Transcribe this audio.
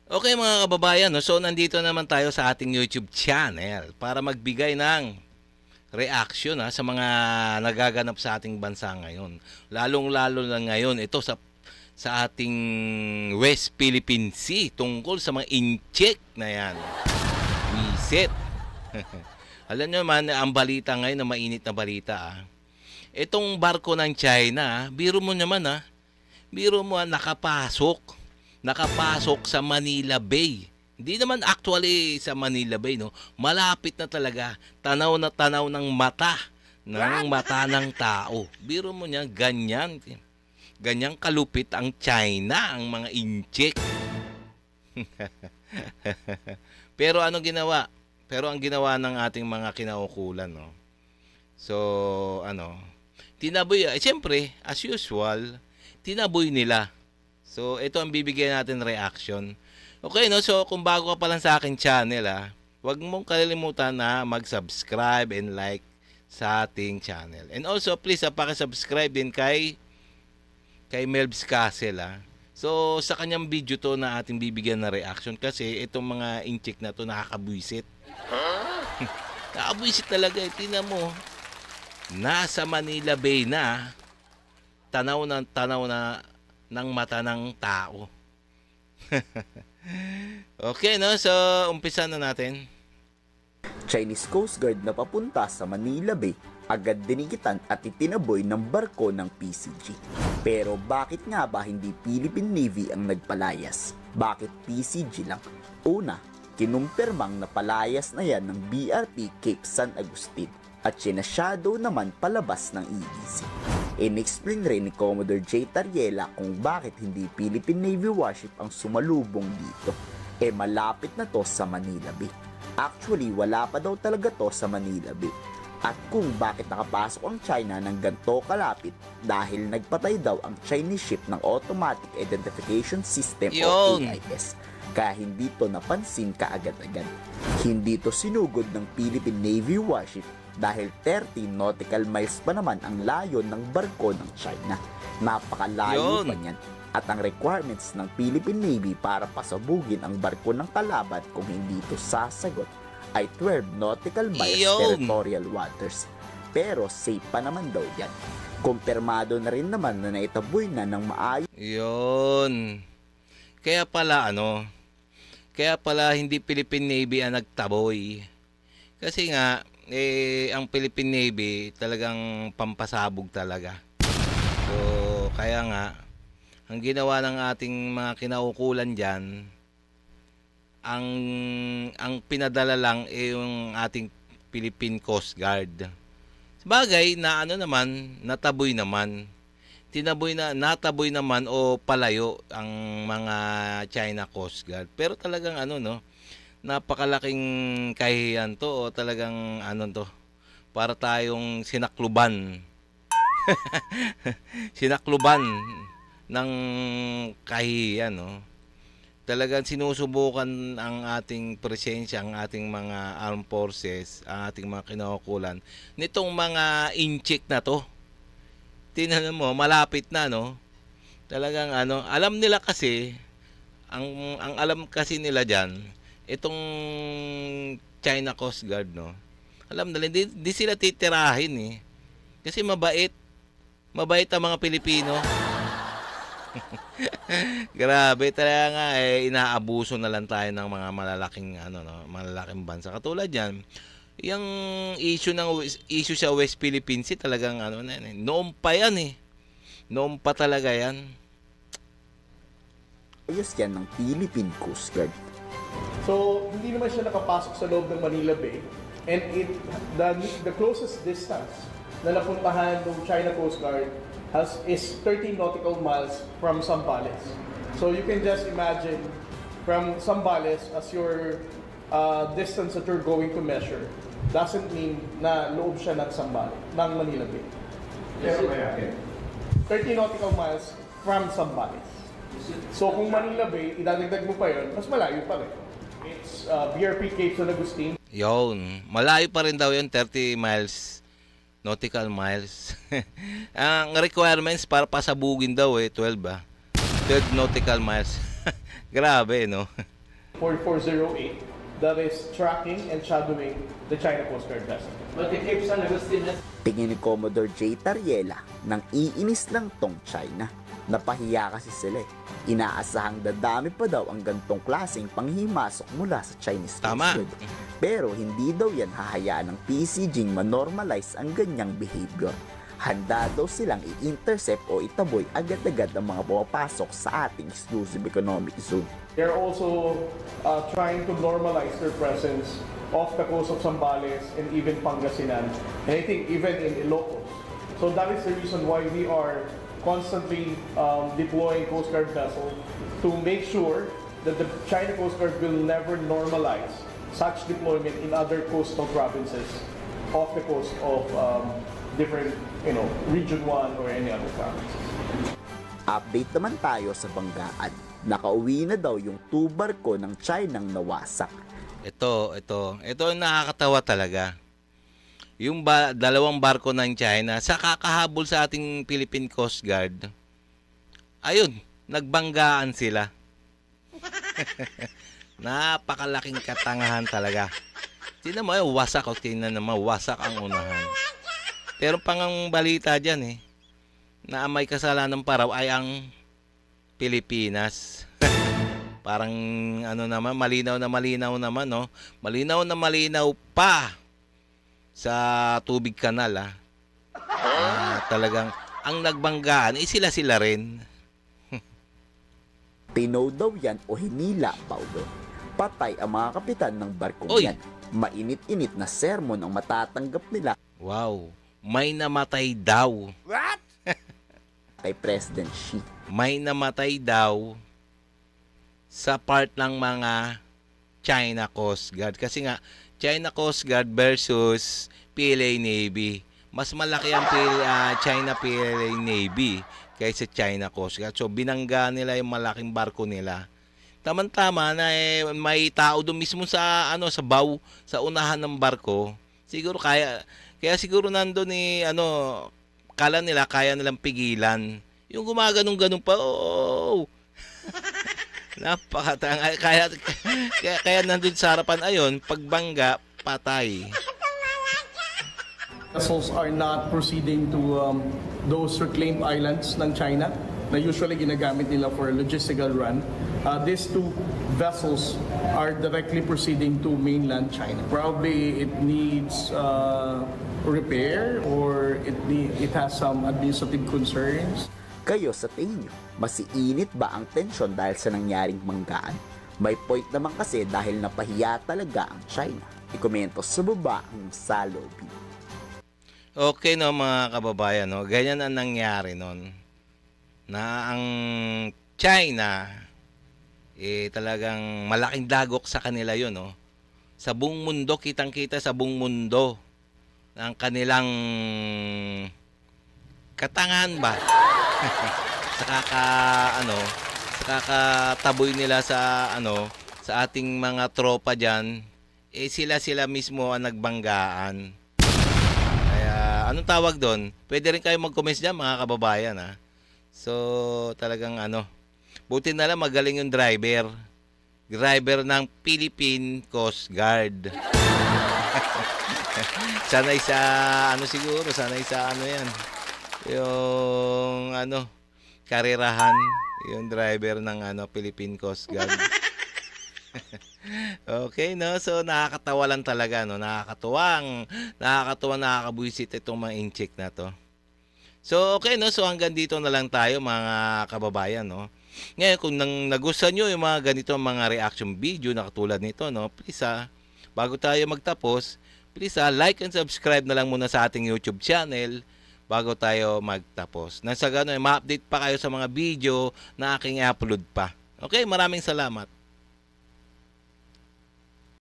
Okay mga kababayan, no? So nandito naman tayo sa ating YouTube channel para magbigay ng reaction sa mga nagaganap sa ating bansa ngayon. Lalong-lalo na ngayon ito sa ating West Philippine Sea tungkol sa mga incheck na yan. Visit. Alam nyo naman, ang balita ngayon na mainit na balita. Itong barko ng China, biro mo naman biro mo nakapasok sa Manila Bay. Hindi naman actually sa Manila Bay, no? Malapit na talaga, tanaw na tanaw ng mata ng tao. Biro mo niya, ganyang kalupit ang China, ang mga incheck. Pero ano ginawa? Pero ang ginawa ng ating mga kinaukulan, no? So, tinaboy, siyempre, as usual, tinaboy nila. So, ito ang bibigyan natin reaction. Okay, no? So, kung bago ka pa lang sa aking channel, huwag mong kalilimutan na mag-subscribe and like sa ating channel. And also, please, paki-subscribe din kay Melbs Castle, So, sa kanyang video to na ating bibigyan na reaction kasi itong mga incheck na to nakakabwisit. Nakakabwisit talaga. Tingnan mo. Nasa Manila Bay na, tanaw na ng mata ng tao. Okay, no? So, umpisa na natin. Chinese Coast Guard na papunta sa Manila Bay, agad dinikitan at itinaboy ng barko ng PCG. Pero bakit nga ba hindi Philippine Navy ang nagpalayas? Bakit PCG lang? Una, kinumpirmang napalayas na yan ng BRP Cape San Agustin at sinashadow naman palabas ng EDC. In-explain rin ni Commodore J. Tariela kung bakit hindi Philippine Navy warship ang sumalubong dito. Malapit na to sa Manila Bay. Actually, wala pa daw talaga to sa Manila Bay. At kung bakit nakapasok ang China ng ganito kalapit dahil nagpatay daw ang Chinese ship ng Automatic Identification System o AIS. Kaya hindi to napansin kaagad-agad. Hindi to sinugod ng Philippine Navy warship dahil 30 nautical miles pa naman ang layo ng barko ng China. Napakalayo pa niyan. At ang requirements ng Philippine Navy para pasabugin ang barko ng kalaban kung hindi ito sasagot ay 12 nautical miles territorial waters. Pero safe pa naman daw yan. Kumpirmado na rin naman na naitaboy na ng maayos. Yun. Kaya pala hindi Philippine Navy ang nagtaboy. Kasi nga, ang Philippine Navy talagang pampasabog talaga. So, kaya nga, ang ginawa ng ating mga kinaukulan dyan, ang pinadala lang yung ating Philippine Coast Guard. Sabagay na nataboy naman. Nataboy naman o palayo ang mga China Coast Guard. Pero talagang napakalaking kahihiyan to o talagang para tayong sinakluban. Sinakluban ng kahihiyan, no? Talagang sinusubukan ang ating presensya, ang ating mga armed forces, ang ating mga kinaukulan nitong mga incheck na to. Tingnan mo, malapit na, no? Talagang alam nila kasi, ang alam kasi nila diyan, itong China Coast Guard, no? Alam nila, di sila titirahin Kasi mabait ang mga Pilipino. Grabe talaga nga inaabuso na lang tayo ng mga malalaking malalaking bansa. Katulad yan, yung issue sa West Philippine Sea talagang noon pa yan Noon pa talaga yan. Ayos yan ng Philippine Coast Guard. So, hindi naman siya nakapasok sa loob ng Manila Bay and the closest distance na napuntahan ng China Coast Guard is 13 nautical miles from Zambales. So you can just imagine from Zambales as your distance that you're going to measure doesn't mean na loob siya ng Manila Bay. Yes, 13 nautical miles from Zambales. So kung Manila Bay, idadagdag mo pa yun, mas malayo pa rin. It's BRP Cape San Agustin. Yun, malayo pa rin daw yun, 30 nautical miles. Ang requirements para pasabugin daw 12 12 nautical miles. Grabe, no? 4408 that is tracking and shadowing the China Coast Guard vessel. Tingin ni Commodore J. Tariela nang iinis lang tong China. Napahiya kasi sila eh. Inaasahang dadami pa daw ang gantong klaseng panghimasok mula sa Chinese Coast Tama. Guard. Pero hindi daw yan hahayaan ng PCG manormalize ang ganyang behavior. Handa daw silang i-intercept o itaboy agad-agad ang mga pumapasok sa ating exclusive economic zone. They're also trying to normalize their presence off the coast of Zambales and even Pangasinan, and I think even in Ilocos. So that is the reason why we are constantly deploying Coast Guard vessels to make sure that the China Coast Guard will never normalize such deployment in other coastal provinces off the coast of different, Region 1 or any other provinces. Update naman tayo sa banggaan. Nakauwi na daw yung 2 barko ng Chinang nawasak. Ito ang nakakatawa talaga. Yung dalawang barko ng China sa kakahabol sa ating Philippine Coast Guard. Ayun, nagbanggaan sila. Napakalaking katangahan talaga. Tingnan mo, wasak wasak ang unahan. Pero pangang balita dyan na may kasalanan paraw ay ang Pilipinas. Parang malinaw naman, no? Malinaw na malinaw pa sa tubig kanal, talagang ang nagbanggaan sila rin. Tinaw daw yan o hinila, Paulo. Patay ang mga kapitan ng barkong yan. Mainit-init na sermon ang matatanggap nila. Wow, may namatay daw. What? Kay President Xi. May namatay daw sa part ng mga China Coast Guard. Kasi nga, China Coast Guard versus PLA Navy. Mas malaki ang China PLA Navy kaysa China Coast Guard. So, binangga nila yung malaking barko nila. Tama-tama na may tao doon mismo sa sa unahan ng barko. Siguro kaya siguro nandoon kala nila kaya nilang pigilan. Yung gumaganong-ganong pa, napakatanga. Kaya nandun sa harapan ayon, pagbangga, patay. Vessels are not proceeding to those reclaimed islands ng China na usually ginagamit nila for logistical run. These 2 vessels are directly proceeding to mainland China. Probably it needs repair or it has some administrative concerns. Kayo sa tingin nyo, masiinit ba ang tensyon dahil sa nangyaring banggaan? May point naman kasi dahil napahiya talaga ang China. Ikomento sa baba ang salobin. Okay mga kababayan, ganyan ang nangyari noon. Na ang China talagang malaking dagok sa kanila yun, Sa buong mundo, kitang-kita sa buong mundo ang kanilang katangahan ba? sa kakataboy nila sa ating mga tropa diyan, sila mismo ang nagbanggaan. Kaya anong tawag doon? Pwede rin kayo mag-comment diyan mga kababayan, So talagang buti na lang magaling yung driver ng Philippine Coast Guard. Sanay sa yan. Yung karirahan, yung driver ng Philippine Coast Guard. Okay, so nakakatawa lang talaga, nakakabuwisit itong mga incheck na to. So okay, so hanggang dito na lang tayo mga kababayan, Ngayon kung nagustuhan nyo yung mga ganito mga reaction video na katulad nito, please bago tayo magtapos, please like and subscribe na lang muna sa ating YouTube channel bago tayo magtapos. Nang sa gano'n, ma-update pa kayo sa mga video na aking i-upload pa. Okay, maraming salamat.